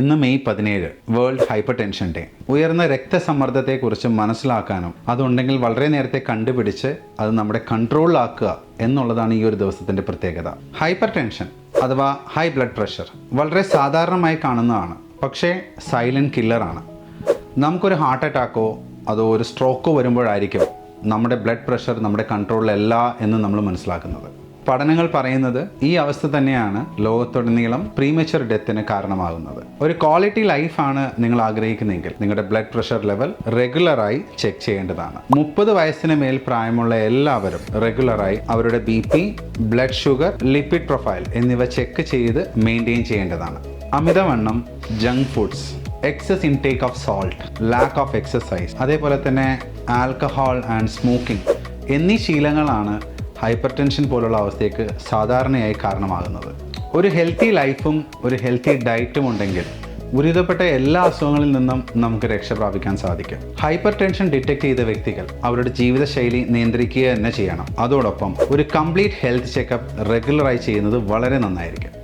ഇന്ന് May 17 world hyper tension day. ഉയർന്ന രക്തസമ്മർദ്ദത്തെക്കുറിച്ച് മനസ്സിലാക്കാനും അതുണ്ടെങ്കിൽ വളരെ നേരത്തെ കണ്ടുപിടിച്ച് അത് നമ്മുടെ കൺട്രോളിലാക്കുക എന്നുള്ളതാണ് ഈ ഒരു ദിവസത്തിൻ്റെ പ്രത്യേകത. ഹൈപ്പർ ടെൻഷൻ അഥവാ ഹൈ ബ്ലഡ് പ്രഷർ വളരെ സാധാരണമായി കാണുന്നതാണ്, പക്ഷേ സൈലൻറ്റ് കില്ലറാണ്. നമുക്കൊരു ഹാർട്ട് അറ്റാക്കോ അതോ ഒരു സ്ട്രോക്കോ വരുമ്പോഴായിരിക്കും നമ്മുടെ ബ്ലഡ് പ്രഷർ നമ്മുടെ കൺട്രോളിലല്ല എന്ന് നമ്മൾ മനസ്സിലാക്കുന്നത്. പഠനങ്ങൾ പറയുന്നത് ഈ അവസ്ഥ തന്നെയാണ് ലോകത്തുടനീളം പ്രീമച്വർ ഡെത്തിന് കാരണമാകുന്നത്. ഒരു ക്വാളിറ്റി ലൈഫാണ് നിങ്ങൾ ആഗ്രഹിക്കുന്നതെങ്കിൽ നിങ്ങളുടെ ബ്ലഡ് പ്രഷർ ലെവൽ റെഗുലറായി ചെക്ക് ചെയ്യേണ്ടതാണ്. 30 വയസ്സിന് മേൽ പ്രായമുള്ള എല്ലാവരും റെഗുലറായി അവരുടെ BP, blood sugar, lipid profile എന്നിവ ചെക്ക് ചെയ്ത് മെയിൻറ്റെയിൻ ചെയ്യേണ്ടതാണ്. അമിതവണ്ണം, junk foods, excess intake of salt, lack of exercise, അതേപോലെ തന്നെ ആൽക്കഹോൾ ആൻഡ് സ്മോക്കിംഗ് എന്നീ ശീലങ്ങളാണ് ഹൈപ്പർ ടെൻഷൻ പോലുള്ള അവസ്ഥയ്ക്ക് സാധാരണയായി കാരണമാകുന്നത്. ഒരു ഹെൽത്തി ലൈഫും ഒരു ഹെൽത്തി ഡയറ്റും ഉണ്ടെങ്കിൽ ഗുരുതരപ്പെട്ട എല്ലാ അസുഖങ്ങളിൽ നിന്നും നമുക്ക് രക്ഷ പ്രാപിക്കാൻ സാധിക്കും. ഹൈപ്പർ ടെൻഷൻ ഡിറ്റക്ട് ചെയ്ത വ്യക്തികൾ അവരുടെ ജീവിതശൈലി നിയന്ത്രിക്കുക തന്നെ ചെയ്യണം. അതോടൊപ്പം ഒരു കംപ്ലീറ്റ് ഹെൽത്ത് ചെക്കപ്പ് റെഗുലറായി ചെയ്യുന്നത് വളരെ നന്നായിരിക്കും.